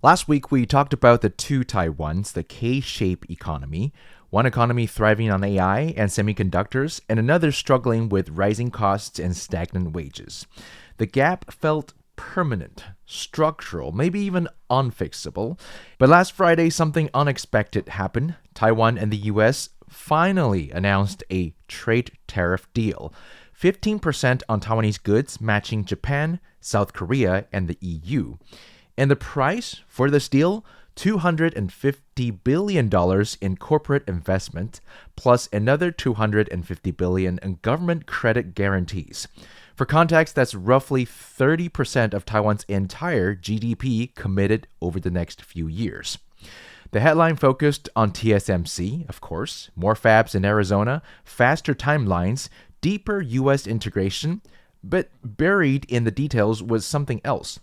Last week, we talked about the two Taiwans, the K-shaped economy, one economy thriving on AI and semiconductors, and another struggling with rising costs and stagnant wages. The gap felt permanent, structural, maybe even unfixable. But last Friday, something unexpected happened. Taiwan and the US finally announced a trade tariff deal. 15% on Taiwanese goods, matching Japan, South Korea, and the EU. And the price for this deal? $250 billion in corporate investment, plus another $250 billion in government credit guarantees. For context, that's roughly 30% of Taiwan's entire GDP committed over the next few years. The headline focused on TSMC, of course, more fabs in Arizona, faster timelines, deeper U.S. integration, but buried in the details was something else.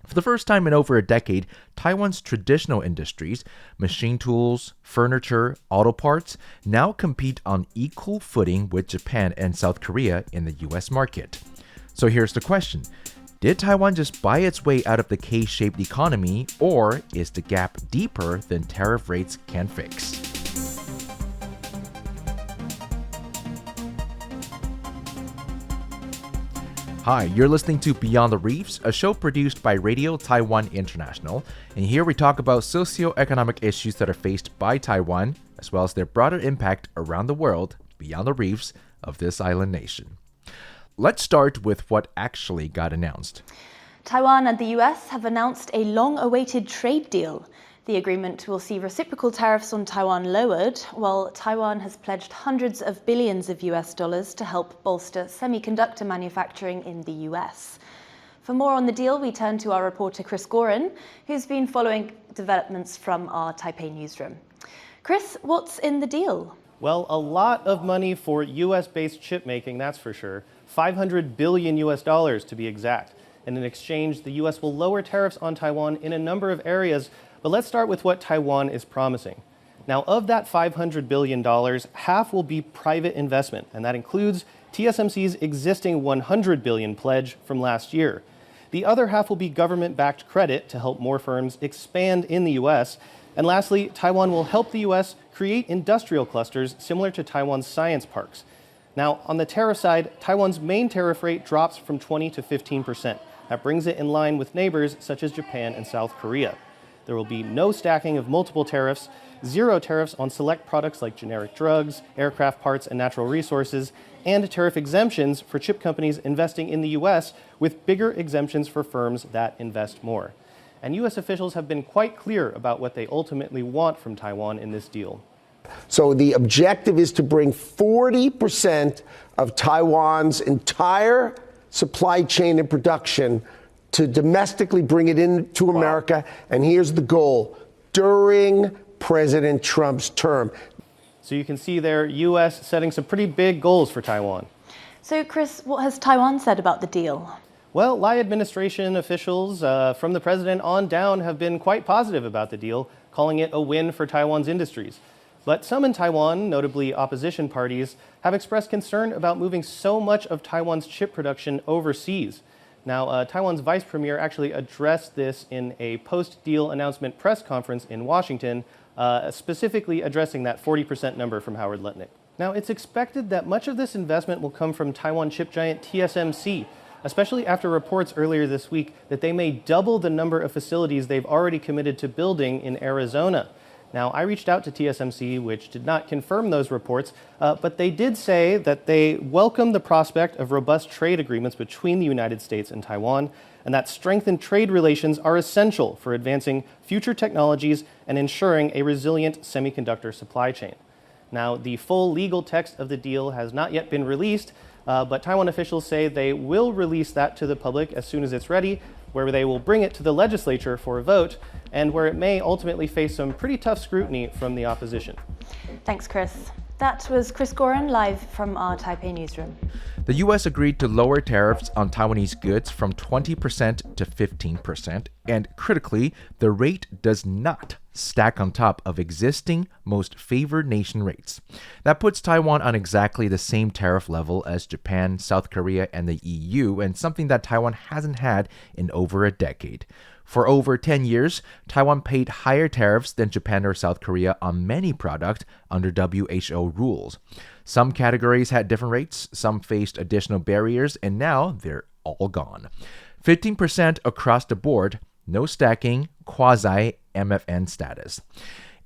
For the first time in over a decade, Taiwan's traditional industries, machine tools, furniture, auto parts, now compete on equal footing with Japan and South Korea in the U.S. market. So here's the question. Did Taiwan just buy its way out of the K-shaped economy, or is the gap deeper than tariff rates can fix? Hi, you're listening to Beyond the Reefs, a show produced by Radio Taiwan International, and here we talk about socio-economic issues that are faced by Taiwan, as well as their broader impact around the world beyond the reefs of this island nation. Let's start with what actually got announced. Taiwan and the US have announced a long-awaited trade deal. The agreement will see reciprocal tariffs on Taiwan lowered, while Taiwan has pledged hundreds of billions of US dollars to help bolster semiconductor manufacturing in the US. For more on the deal, we turn to our reporter Chris Gorin, who's been following developments from our Taipei newsroom. Chris, what's in the deal? Well, a lot of money for US-based chip making, that's for sure. $500 billion US dollars to be exact. And in exchange, the US will lower tariffs on Taiwan in a number of areas. But let's start with what Taiwan is promising. Now, of that $500 billion, half will be private investment, and that includes TSMC's existing $100 billion pledge from last year. The other half will be government-backed credit to help more firms expand in the US. And lastly, Taiwan will help the US create industrial clusters similar to Taiwan's science parks. Now, on the tariff side, Taiwan's main tariff rate drops from 20 to 15%. That brings it in line with neighbors such as Japan and South Korea. There will be no stacking of multiple tariffs, zero tariffs on select products like generic drugs, aircraft parts, and natural resources, and tariff exemptions for chip companies investing in the US, with bigger exemptions for firms that invest more. And US officials have been quite clear about what they ultimately want from Taiwan in this deal. So the objective is to bring 40% of Taiwan's entire supply chain and production to domestically bring it into America. Wow. And here's the goal, during President Trump's term. So you can see there, U.S. setting some pretty big goals for Taiwan. So, Chris, what has Taiwan said about the deal? Well, Lai administration officials from the president on down have been quite positive about the deal, calling it a win for Taiwan's industries. But some in Taiwan, notably opposition parties, have expressed concern about moving so much of Taiwan's chip production overseas. Now, Taiwan's vice premier actually addressed this in a post-deal announcement press conference in Washington, specifically addressing that 40% number from Howard Lutnick. Now, it's expected that much of this investment will come from Taiwan chip giant TSMC, especially after reports earlier this week that they may double the number of facilities they've already committed to building in Arizona. Now, I reached out to TSMC, which did not confirm those reports, but they did say that they welcome the prospect of robust trade agreements between the United States and Taiwan, and that strengthened trade relations are essential for advancing future technologies and ensuring a resilient semiconductor supply chain. Now, the full legal text of the deal has not yet been released, but Taiwan officials say they will release that to the public as soon as it's ready, where they will bring it to the legislature for a vote, and where it may ultimately face some pretty tough scrutiny from the opposition. Thanks, Chris. That was Chris Gorin, live from our Taipei newsroom. The U.S. agreed to lower tariffs on Taiwanese goods from 20% to 15%, and critically, the rate does not stack on top of existing most favored nation rates. That puts Taiwan on exactly the same tariff level as Japan, South Korea, and the EU, and something that Taiwan hasn't had in over a decade. For over 10 years, Taiwan paid higher tariffs than Japan or South Korea on many products under WHO rules. Some categories had different rates, some faced additional barriers, and now they're all gone. 15% across the board, no stacking, quasi-MFN status.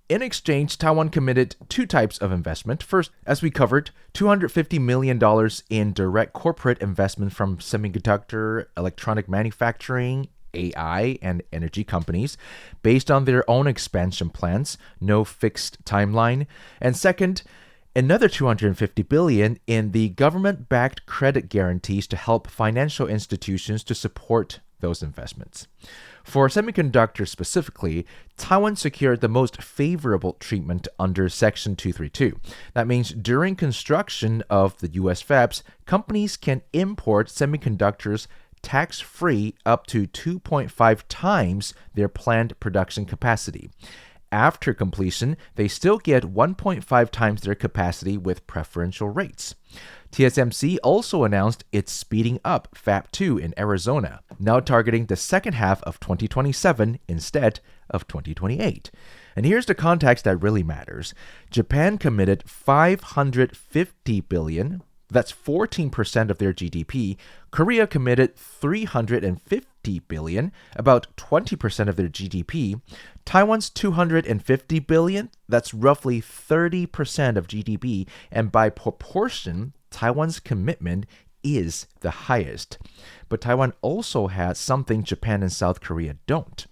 In exchange, Taiwan committed two types of investment. First, as we covered, $250 million in direct corporate investment from semiconductor, electronic manufacturing, AI, and energy companies based on their own expansion plans, no fixed timeline. And second, another $250 billion in the government-backed credit guarantees to help financial institutions to support those investments. For semiconductor specifically, Taiwan secured the most favorable treatment under Section 232. That means during construction of the U.S. fabs, companies can import semiconductors tax-free up to 2.5 times their planned production capacity. After completion, they still get 1.5 times their capacity with preferential rates. TSMC also announced it's speeding up Fab 2 in Arizona, now targeting the second half of 2027 instead of 2028. And here's the context that really matters. Japan committed $550 billion, that's 14% of their GDP. Korea committed $350 billion, about 20% of their GDP. Taiwan's $250 billion, that's roughly 30% of GDP, and by proportion, Taiwan's commitment is the highest. But Taiwan also has something Japan and South Korea don't: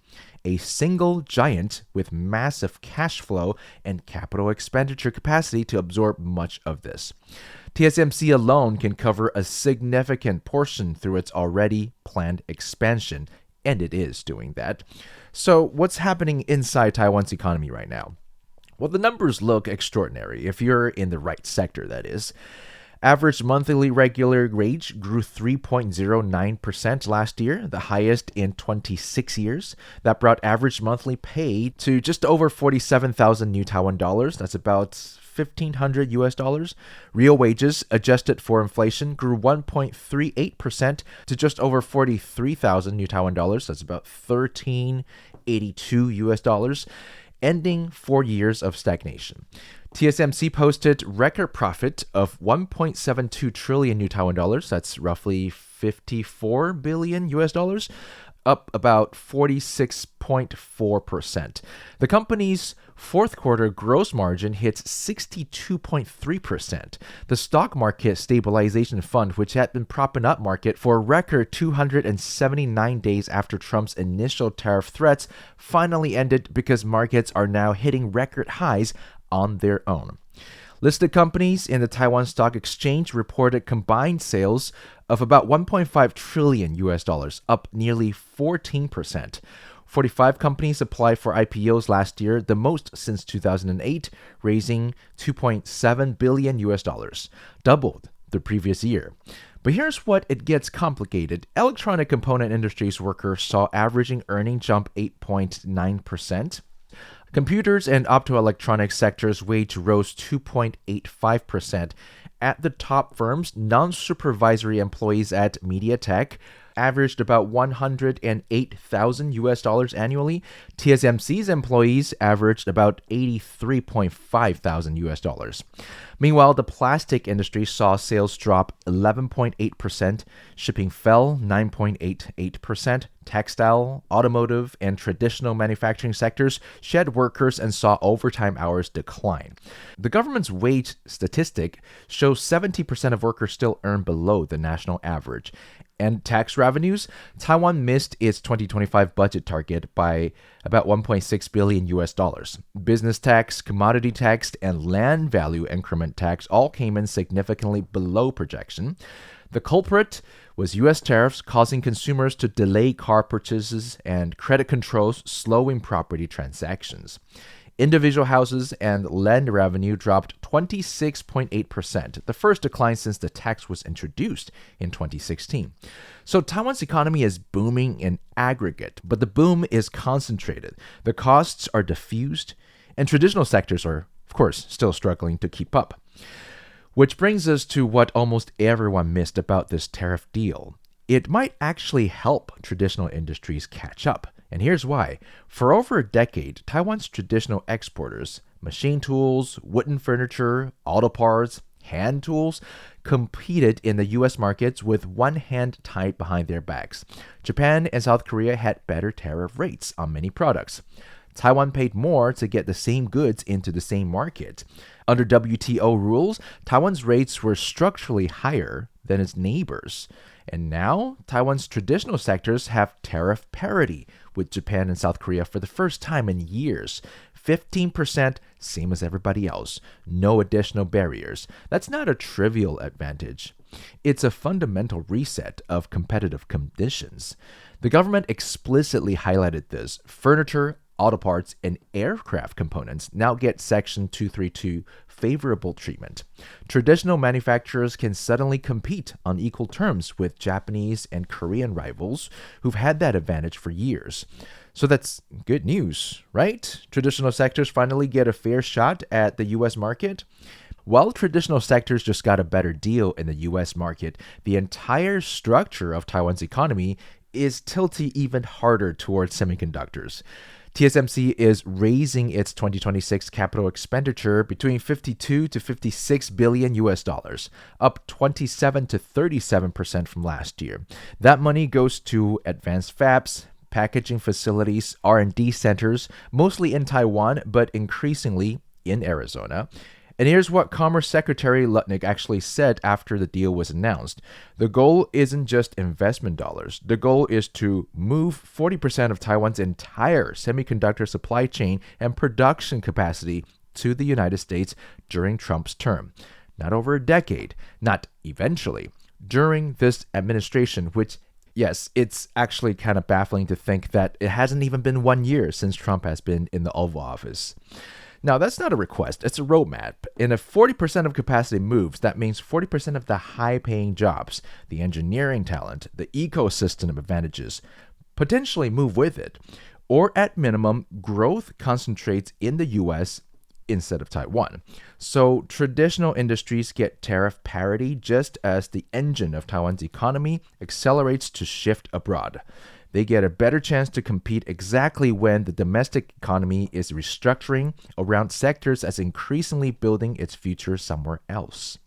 a single giant with massive cash flow and capital expenditure capacity to absorb much of this. TSMC alone can cover a significant portion through its already planned expansion, and it is doing that. So what's happening inside Taiwan's economy right now? Well, the numbers look extraordinary if you're in the right sector, that is. Average monthly regular wage grew 3.09% last year, the highest in 26 years. That brought average monthly pay to just over 47,000 new Taiwan dollars. That's about $1,500 US. Real wages, adjusted for inflation, grew 1.38% to just over 43,000 new Taiwan dollars. That's about $1,382 US, ending 4 years of stagnation. TSMC posted record profit of 1.72 trillion new Taiwan dollars. That's roughly 54 billion US dollars, up about 46.4%. The company's fourth quarter gross margin hits 62.3%. The stock market stabilization fund, which had been propping up market for a record 279 days after Trump's initial tariff threats, finally ended because markets are now hitting record highs on their own. Listed companies in the Taiwan Stock Exchange reported combined sales of about 1.5 trillion US dollars, up nearly 14%. 45 companies applied for IPOs last year, the most since 2008, raising 2.7 billion US dollars, doubled the previous year. But here's what it gets complicated. Electronic component industries workers saw averaging earning jump 8.9%. Computers and optoelectronics sectors wage rose 2.85%. At the top firms, non-supervisory employees at MediaTek averaged about 108,000 US dollars annually. TSMC's employees averaged about 83.5 thousand US dollars. Meanwhile, the plastic industry saw sales drop 11.8%, shipping fell 9.88%, textile, automotive, and traditional manufacturing sectors shed workers and saw overtime hours decline. The government's wage statistic shows 70% of workers still earn below the national average. And tax revenues, Taiwan missed its 2025 budget target by about 1.6 billion US dollars. Business tax, commodity tax, and land value increment tax all came in significantly below projection. The culprit was U.S. tariffs causing consumers to delay car purchases and credit controls slowing property transactions. Individual houses and land revenue dropped 26.8%, the first decline since the tax was introduced in 2016. So Taiwan's economy is booming in aggregate, but the boom is concentrated. The costs are diffused, and traditional sectors are, of course, still struggling to keep up. Which brings us to what almost everyone missed about this tariff deal. It might actually help traditional industries catch up And here's why. For over a decade, Taiwan's traditional exporters, machine tools, wooden furniture, auto parts, hand tools, competed in the US markets with one hand tied behind their backs. Japan and South Korea had better tariff rates on many products. Taiwan paid more to get the same goods into the same market. Under WTO rules, Taiwan's rates were structurally higher than its neighbors. And now, Taiwan's traditional sectors have tariff parity with Japan and South Korea for the first time in years. 15%, same as everybody else. No additional barriers. That's not a trivial advantage. It's a fundamental reset of competitive conditions. The government explicitly highlighted this. Furniture, auto parts, and aircraft components now get Section 232 favorable treatment. Traditional manufacturers can suddenly compete on equal terms with Japanese and Korean rivals who've had that advantage for years. So that's good news, right? Traditional sectors finally get a fair shot at the US market. While traditional sectors just got a better deal in the US market, the entire structure of Taiwan's economy is tilting even harder towards semiconductors. TSMC is raising its 2026 capital expenditure between 52 to 56 billion US dollars, up 27 to 37% from last year. That money goes to advanced fabs, packaging facilities, R&D centers, mostly in Taiwan, but increasingly in Arizona. And here's what Commerce Secretary Lutnick actually said after the deal was announced. The goal isn't just investment dollars. The goal is to move 40% of Taiwan's entire semiconductor supply chain and production capacity to the United States during Trump's term. Not over a decade, not eventually. During this administration, which, yes, it's actually kind of baffling to think that it hasn't even been 1 year since Trump has been in the Oval Office. Now, that's not a request, it's a roadmap. And if 40% of capacity moves, that means 40% of the high-paying jobs, the engineering talent, the ecosystem of advantages, potentially move with it. Or at minimum, growth concentrates in the US instead of Taiwan. So traditional industries get tariff parity just as the engine of Taiwan's economy accelerates to shift abroad. They get a better chance to compete exactly when the domestic economy is restructuring around sectors as increasingly building its future somewhere else.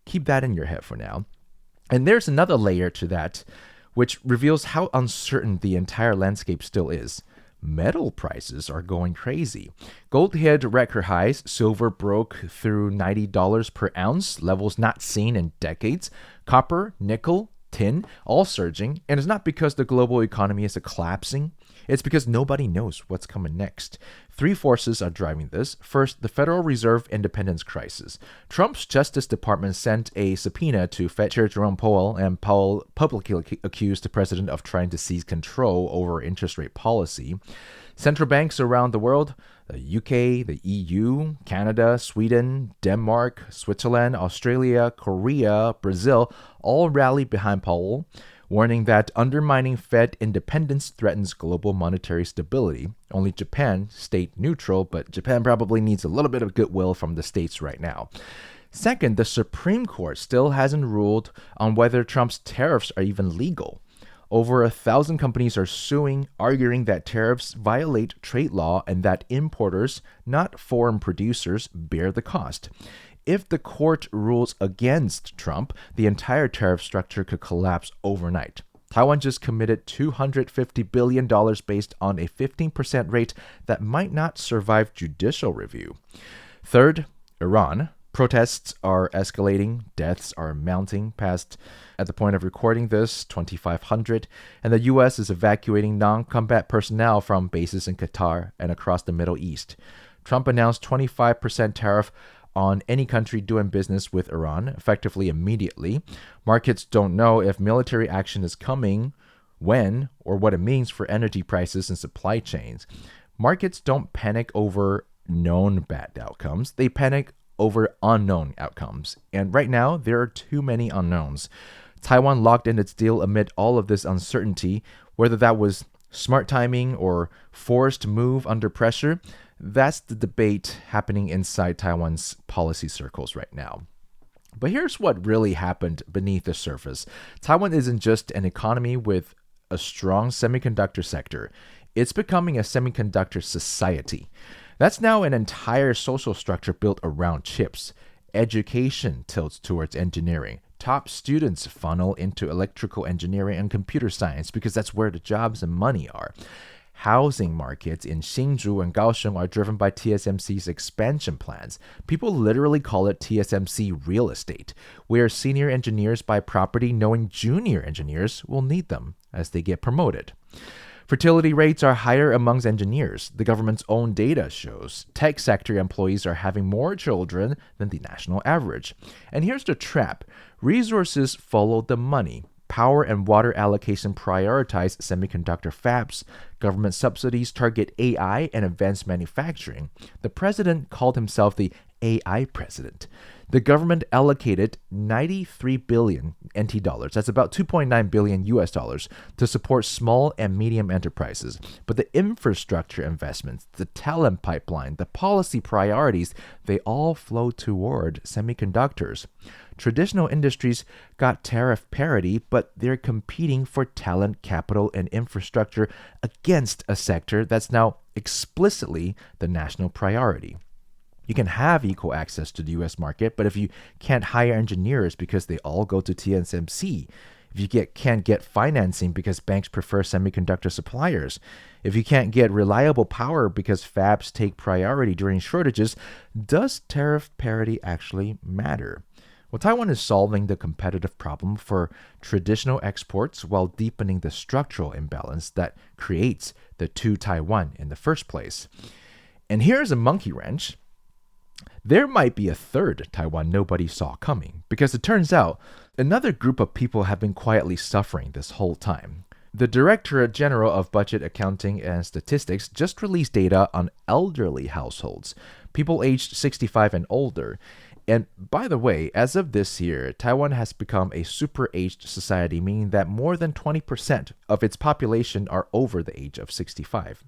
Keep that in your head for now. And there's another layer to that, which reveals how uncertain the entire landscape still is. Metal prices are going crazy. Gold hit record highs, silver broke through $90 per ounce, levels not seen in decades. Copper, nickel, tin, all surging, and it's not because the global economy is collapsing, it's because nobody knows what's coming next. Three forces are driving this. First, the Federal Reserve independence crisis. Trump's Justice Department sent a subpoena to Fed Chair Jerome Powell, and Powell publicly accused the president of trying to seize control over interest rate policy. Central banks around the world, the UK, the EU, Canada, Sweden, Denmark, Switzerland, Australia, Korea, Brazil, all rallied behind Powell, warning that undermining Fed independence threatens global monetary stability. Only Japan stayed neutral, but Japan probably needs a little bit of goodwill from the States right now. Second, the Supreme Court still hasn't ruled on whether Trump's tariffs are even legal. Over 1,000 companies are suing, arguing that tariffs violate trade law and that importers, not foreign producers, bear the cost. If the court rules against Trump, the entire tariff structure could collapse overnight. Taiwan just committed $250 billion based on a 15% rate that might not survive judicial review. Third, Iran. Protests are escalating, deaths are mounting past, at the point of recording this, 2,500, and the U.S. is evacuating non-combat personnel from bases in Qatar and across the Middle East. Trump announced 25% tariff on any country doing business with Iran, effectively immediately. Markets don't know if military action is coming, when, or what it means for energy prices and supply chains. Markets don't panic over known bad outcomes. They panic over unknown outcomes. And right now, there are too many unknowns. Taiwan locked in its deal amid all of this uncertainty, whether that was smart timing or forced move under pressure. That's the debate happening inside Taiwan's policy circles right now. But here's what really happened beneath the surface. Taiwan isn't just an economy with a strong semiconductor sector. It's becoming a semiconductor society. That's now an entire social structure built around chips. Education tilts towards engineering. Top students funnel into electrical engineering and computer science because that's where the jobs and money are. Housing markets in Hsinchu and Kaohsiung are driven by TSMC's expansion plans. People literally call it TSMC real estate, where senior engineers buy property knowing junior engineers will need them as they get promoted. Fertility rates are higher amongst engineers. The government's own data shows tech sector employees are having more children than the national average. And here's the trap. Resources follow the money. Power and water allocation prioritize semiconductor fabs. Government subsidies target AI and advanced manufacturing. The president called himself the AI president. The government allocated 93 billion NT dollars, that's about 2.9 billion US dollars, to support small and medium enterprises. But the infrastructure investments, the talent pipeline, the policy priorities, they all flow toward semiconductors. Traditional industries got tariff parity, but they're competing for talent, capital, and infrastructure against a sector that's now explicitly the national priority. You can have equal access to the US market, but if you can't hire engineers because they all go to TSMC, if you can't get financing because banks prefer semiconductor suppliers, if you can't get reliable power because fabs take priority during shortages, does tariff parity actually matter? Well, Taiwan is solving the competitive problem for traditional exports while deepening the structural imbalance that creates the two Taiwan in the first place. And here's a monkey wrench. There might be a third Taiwan nobody saw coming, because it turns out another group of people have been quietly suffering this whole time. The Directorate General of Budget Accounting and Statistics just released data on elderly households, people aged 65 and older. And by the way, as of this year, Taiwan has become a super-aged society, meaning that more than 20% of its population are over the age of 65.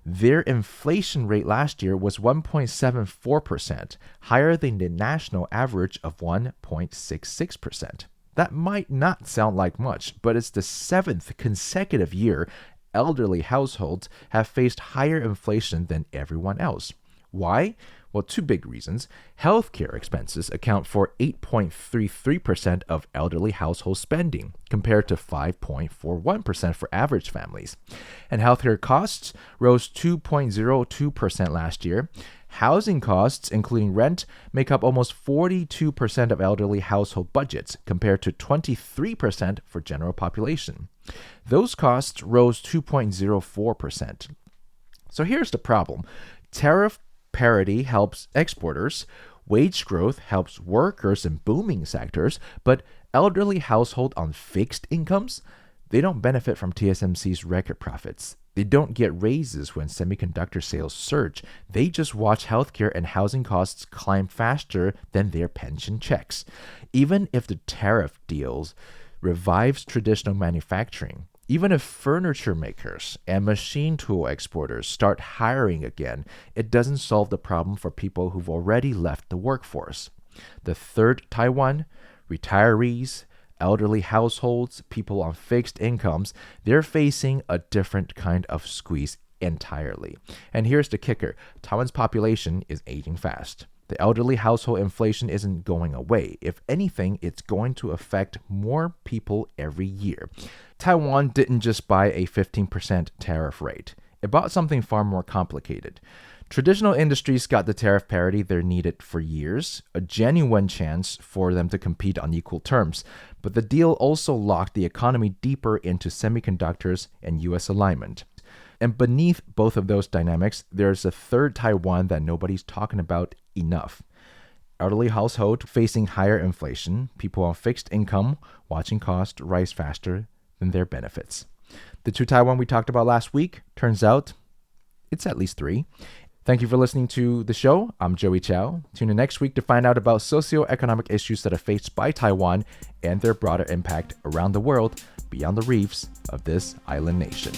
Their inflation rate last year was 1.74%, higher than the national average of 1.66%. That might not sound like much, but it's the 7th consecutive year elderly households have faced higher inflation than everyone else. Why? Well, two big reasons. Healthcare expenses account for 8.33% of elderly household spending, compared to 5.41% for average families. And healthcare costs rose 2.02% last year. Housing costs, including rent, make up almost 42% of elderly household budgets, compared to 23% for general population. Those costs rose 2.04%. So here's the problem. Tariff parity helps exporters, wage growth helps workers in booming sectors, but elderly households on fixed incomes, they don't benefit from TSMC's record profits. They don't get raises when semiconductor sales surge. They just watch healthcare and housing costs climb faster than their pension checks. Even if the tariff deals revives traditional manufacturing, even if furniture makers and machine tool exporters start hiring again, it doesn't solve the problem for people who've already left the workforce. The third Taiwan, retirees, elderly households, people on fixed incomes, they're facing a different kind of squeeze entirely. And here's the kicker. Taiwan's population is aging fast. The elderly household inflation isn't going away. If anything, it's going to affect more people every year. Taiwan didn't just buy a 15% tariff rate. It bought something far more complicated. Traditional industries got the tariff parity they're needed for years, a genuine chance for them to compete on equal terms. But the deal also locked the economy deeper into semiconductors and U.S. alignment. And beneath both of those dynamics, there's a third Taiwan that nobody's talking about enough. Elderly household facing higher inflation, people on fixed income watching costs rise faster than their benefits. The two Taiwan we talked about last week, turns out it's at least three. Thank you for listening to the show. I'm Joey Chow. Tune in next week to find out about socioeconomic issues that are faced by Taiwan and their broader impact around the world beyond the reefs of this island nation.